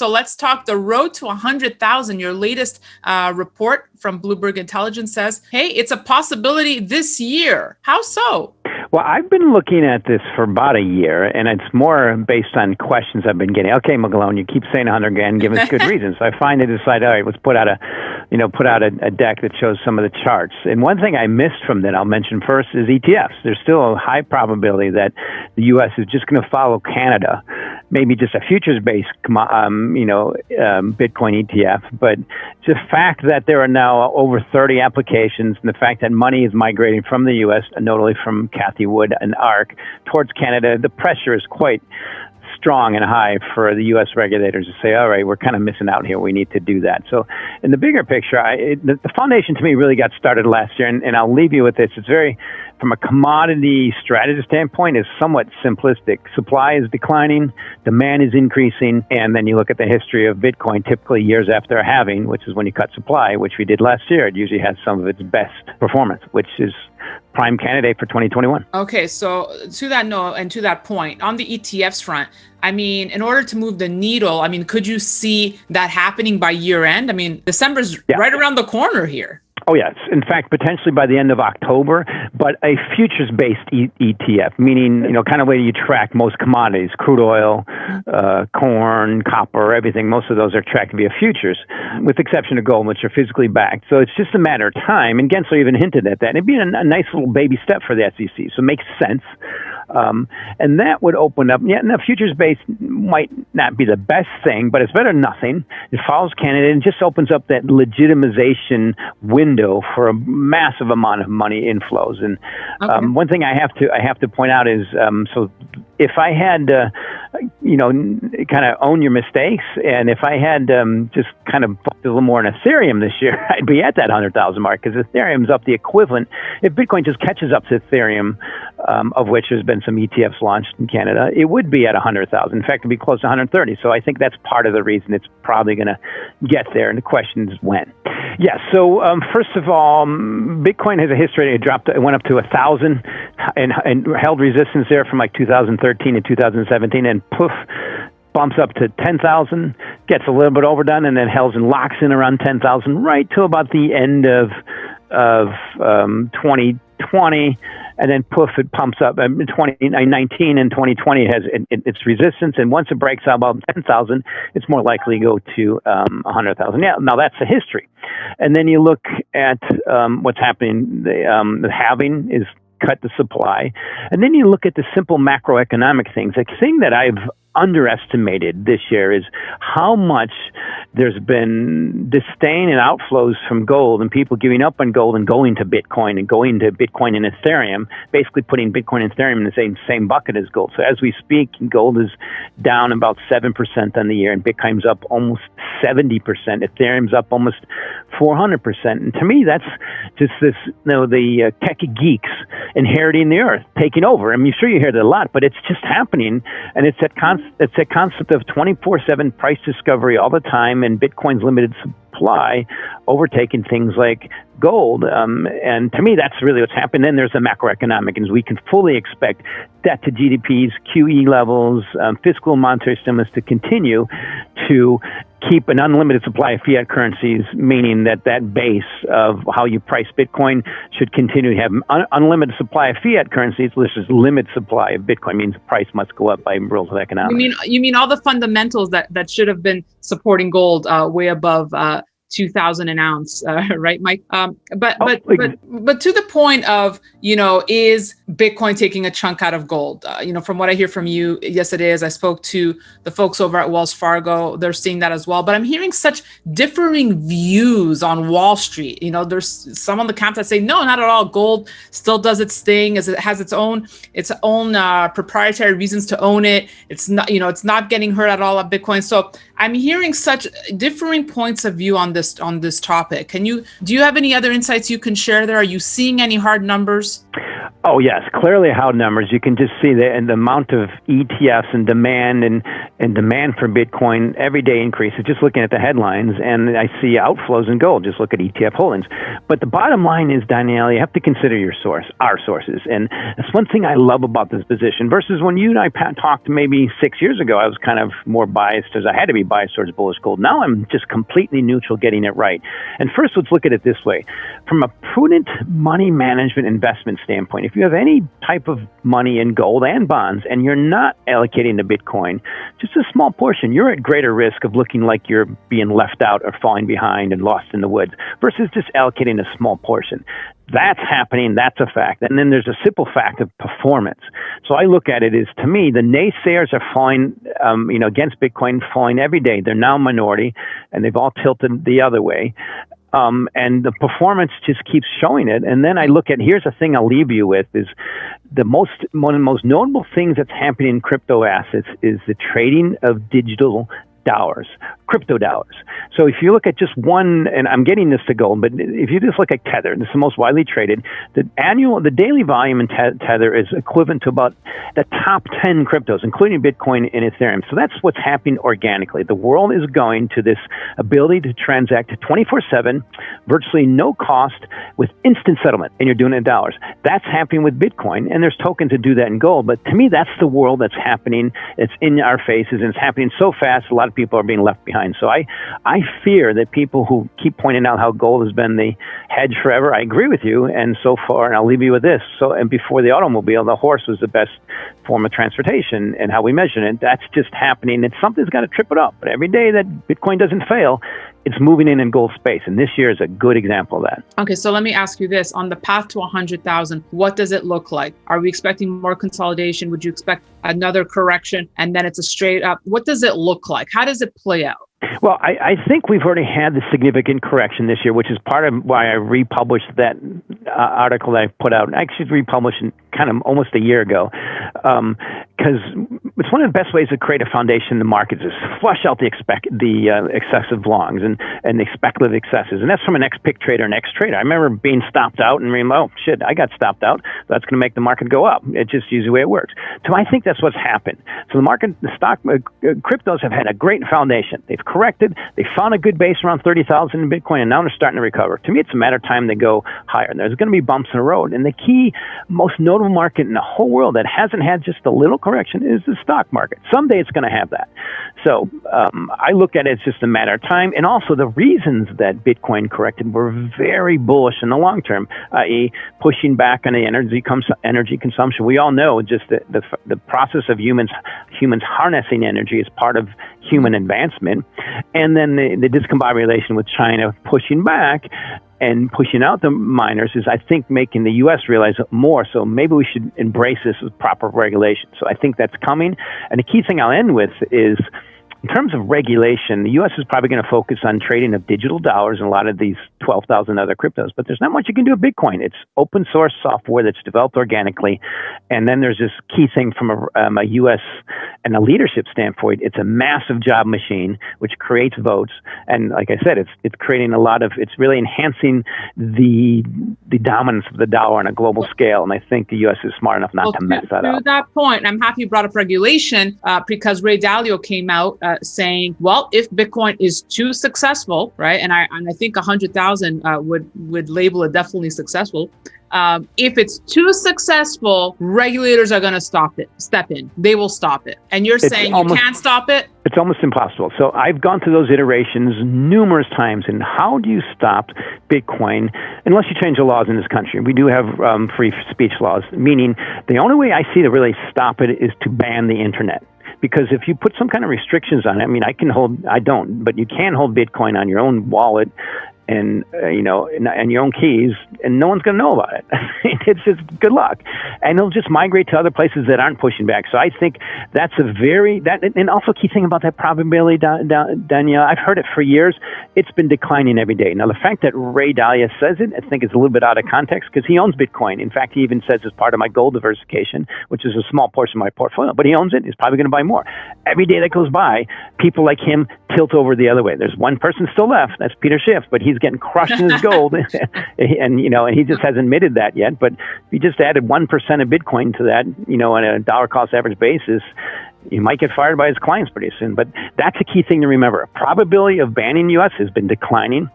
So let's talk the road to 100,000. Your latest report from Bloomberg Intelligence says, hey, it's a possibility this year. How so? Well, I've been looking at this for about a year, and it's more based on questions I've been getting. Okay, McGlone, you keep saying 100 grand, give us good reasons. So I finally decided, all right, let's put out a deck that shows some of the charts. And one thing I missed from that I'll mention first is ETFs. There's still a high probability that the U.S. is just going to follow Canada, maybe just a futures-based, Bitcoin ETF. But the fact that there are now over 30 applications, and the fact that money is migrating from the U.S., notably from Cathie Wood and ARK, towards Canada, the pressure is quite strong and high for the U.S. regulators to say, all right, we're kind of missing out here. We need to do that. So in the bigger picture, the foundation to me really got started last year, and I'll leave you with this. It's very, from a commodity strategy standpoint, is somewhat simplistic. Supply is declining, demand is increasing, and then you look at the history of Bitcoin, typically years after a halving, which is when you cut supply, which we did last year. It usually has some of its best performance, which is prime candidate for 2021. Okay, so to that note and to that point, on the ETFs front, I mean, in order to move the needle, I mean, could you see that happening by year end? I mean, December's right around the corner here. Oh, yes. In fact, potentially by the end of October, but a futures-based ETF, meaning, kind of way you track most commodities, crude oil, corn, copper, everything. Most of those are tracked via futures, with the exception of gold, which are physically backed. So it's just a matter of time. And Gensler even hinted at that. And it'd be a nice little baby step for the SEC. So it makes sense. And that would open up, now futures-based might not be the best thing, but it's better than nothing. It follows Canada and just opens up that legitimization window for a massive amount of money inflows. And one thing I have to point out is, so if I had, kind of own your mistakes, and if I had just kind of booked a little more in Ethereum this year, I'd be at that 100,000 mark, because Ethereum's up the equivalent. If Bitcoin just catches up to Ethereum, of which there's been some ETFs launched in Canada, it would be at 100,000. In fact, it'd be close to 130. So I think that's part of the reason it's probably going to get there. And the question is when. Yeah. So first of all, Bitcoin has a history. It went up to 1,000 and held resistance there from like 2013 to 2017, and poof, bumps up to 10,000, gets a little bit overdone, and then held and locks in around 10,000 right till about the end of 2020. And then poof, it pumps up. 2019 and 2020 has its resistance, and once it breaks out about 10,000, it's more likely to go to 100,000. Yeah, now that's the history. And then you look at what's happening. The halving is cut the supply, and then you look at the simple macroeconomic things. The thing that I've underestimated this year is how much there's been disdain and outflows from gold, and people giving up on gold and going to Bitcoin and Ethereum, basically putting Bitcoin and Ethereum in the same bucket as gold. So as we speak, gold is down about 7% on the year, and Bitcoin's up almost 70%. Ethereum's up almost 400%. And to me, that's just this, the techie geeks inheriting the earth, taking over. I mean, sure you hear that a lot, but it's just happening, and it's that concept of 24/7 price discovery all the time, and Bitcoin's limited supply overtaking things like gold. And to me, that's really what's happened. Then there's the macroeconomic, and we can fully expect debt to GDP's, QE levels, fiscal and monetary stimulus to continue to keep an unlimited supply of fiat currencies, meaning that base of how you price Bitcoin should continue to have unlimited supply of fiat currencies. This is limited supply of Bitcoin, means the price must go up by rules of economics. You mean all the fundamentals that should have been supporting gold way above 2,000 an ounce, right, Mike? But to the point of, is Bitcoin taking a chunk out of gold? From what I hear from you, yes, it is. I spoke to the folks over at Wells Fargo. They're seeing that as well. But I'm hearing such differing views on Wall Street. There's some on the camp that say, no, not at all. Gold still does its thing, as it has its own proprietary reasons to own it. It's not, it's not getting hurt at all at Bitcoin. So I'm hearing such differing points of view on this topic. Do you have any other insights you can share there? Are you seeing any hard numbers? Oh, yes. Clearly how numbers. You can just see the amount of ETFs and demand for Bitcoin every day increases, just looking at the headlines. And I see outflows in gold. Just look at ETF holdings. But the bottom line is, Danielle, you have to consider our sources. And that's one thing I love about this position versus when you and I talked maybe 6 years ago, I was kind of more biased, as I had to be biased towards bullish gold. Now I'm just completely neutral, getting it right. And first, let's look at it this way. From a prudent money management investment standpoint, if you have any type of money in gold and bonds and you're not allocating to Bitcoin, just a small portion, you're at greater risk of looking like you're being left out or falling behind and lost in the woods versus just allocating a small portion. That's happening. That's a fact. And then there's a simple fact of performance. So I look at it as, to me, the naysayers are falling, against Bitcoin, falling every day. They're now minority, and they've all tilted the other way. And the performance just keeps showing it. And then I look at, here's the thing I'll leave you with, is one of the most notable things that's happening in crypto assets is the trading of digital dollars, crypto dollars. So if you look at just one, and I'm getting this to gold, but if you just look at Tether, this is the most widely traded, the daily volume in Tether is equivalent to about the top 10 cryptos, including Bitcoin and Ethereum. So that's what's happening organically. The world is going to this ability to transact 24/7, virtually no cost, with instant settlement, and you're doing it in dollars. That's happening with Bitcoin, and there's tokens to do that in gold. But to me, that's the world that's happening. It's in our faces, and it's happening so fast, a lot of people are being left behind. So I fear that people who keep pointing out how gold has been the hedge forever, I agree with you, and so far, and I'll leave you with this. And before the automobile, the horse was the best form of transportation, and how we measure it, that's just happening, and something's got to trip it up. But every day that Bitcoin doesn't fail, it's moving in gold space, and this year is a good example of that. Okay, so let me ask you this. On the path to 100,000, what does it look like? Are we expecting more consolidation? Would you expect another correction, and then it's a straight up? What does it look like? How does it play out? Well, I think we've already had the significant correction this year, which is part of why I republished that article that I put out. I actually republished it kind of almost a year ago, because it's one of the best ways to create a foundation in the markets is flush out the excessive longs and the speculative excesses. And that's from an ex-pick trader and ex-trader. I remember being stopped out and reading, oh, shit, I got stopped out. That's going to make the market go up. It's just usually the way it works. So I think that's what's happened. So cryptos have had a great foundation. They've corrected. They found a good base around 30,000 in Bitcoin, and now they're starting to recover. To me, it's a matter of time they go higher. And there's going to be bumps in the road. And the key, most notable market in the whole world that hasn't had just a little correction is the stock market. Someday it's going to have that. So I look at it as just a matter of time. And also the reasons that Bitcoin corrected were very bullish in the long term, i.e. pushing back on the energy consumption. We all know just the process of humans harnessing energy is part of human advancement. And then the discombobulation with China pushing back and pushing out the miners is, I think, making the U.S. realize it more. So maybe we should embrace this with proper regulation. So I think that's coming. And the key thing I'll end with is, in terms of regulation, the U.S. is probably going to focus on trading of digital dollars and a lot of these 12,000 other cryptos. But there's not much you can do with Bitcoin. It's open source software that's developed organically. And then there's this key thing from a U.S. and a leadership standpoint. It's a massive job machine, which creates votes. And like I said, it's creating it's really enhancing the dominance of the dollar on a global scale. And I think the U.S. is smart enough not to mess that up. To that point, I'm happy you brought up regulation because Ray Dalio came out saying, well, if Bitcoin is too successful, right, and I think 100,000 would label it definitely successful. If it's too successful, regulators are going to step in. They will stop it. And you're saying you can't stop it? It's almost impossible. So I've gone through those iterations numerous times. And how do you stop Bitcoin unless you change the laws in this country? We do have free speech laws, meaning the only way I see to really stop it is to ban the internet. Because if you put some kind of restrictions on it, I mean, I don't, but you can hold Bitcoin on your own wallet and and your own keys, and no one's going to know about it. It's just good luck, and it'll just migrate to other places that aren't pushing back. So I think that's and also key thing about that probability, Danielle. I've heard it for years. it's been declining every day. Now, the fact that Ray Dalio says it, I think is a little bit out of context because he owns Bitcoin. In fact, he even says it's part of my gold diversification, which is a small portion of my portfolio, but he owns it. He's probably going to buy more. Every day that goes by, people like him tilt over the other way. There's one person still left. That's Peter Schiff, but he's getting crushed in his gold. and he just hasn't admitted that yet. But if you just added 1% of Bitcoin to that, on a dollar cost average basis, you might get fired by his clients pretty soon. But that's a key thing to remember. Probability of banning U.S. has been declining.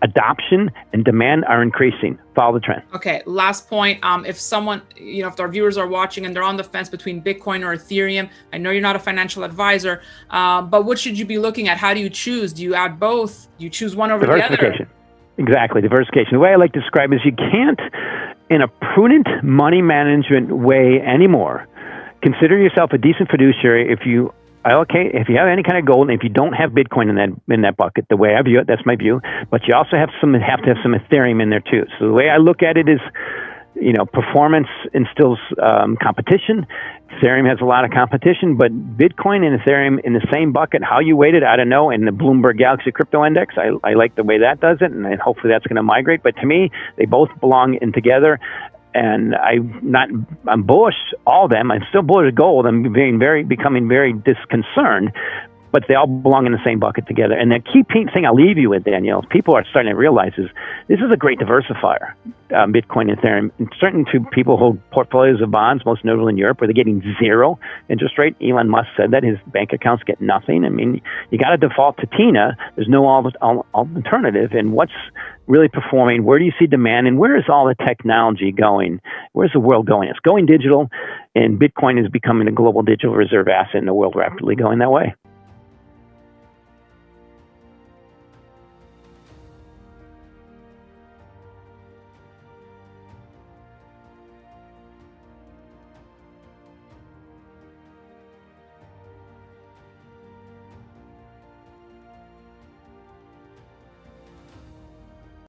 Adoption and demand are increasing. Follow the trend. Okay, last point. If someone, if our viewers are watching and they're on the fence between Bitcoin or Ethereum, I know you're not a financial advisor, but what should you be looking at? How do you choose? Do you add both? Do you choose one over the other? Exactly, diversification. The way I like to describe it is you can't, in a prudent money management way anymore, consider yourself a decent fiduciary if you have any kind of gold, and if you don't have Bitcoin in that bucket. The way I view it, that's my view. But you also have to have some Ethereum in there too. So the way I look at it is, performance instills competition. Ethereum has a lot of competition, but Bitcoin and Ethereum in the same bucket. How you weight it, I don't know. In the Bloomberg Galaxy Crypto Index, I like the way that does it, and hopefully that's going to migrate. But to me, they both belong in together. And I'm bullish all of them. I'm still bullish gold. I'm becoming very disconcerted, but they all belong in the same bucket together. And the key thing I'll leave you with, Danielle, people are starting to realize is this is a great diversifier, Bitcoin and Ethereum. And certain to people who hold portfolios of bonds, most notably in Europe, where they're getting zero interest rate. Elon Musk said that his bank accounts get nothing. I mean, you got to default to TINA. There's no alternative. And what's really performing? Where do you see demand? And where is all the technology going? Where's the world going? It's going digital, and Bitcoin is becoming a global digital reserve asset in the world, rapidly going that way.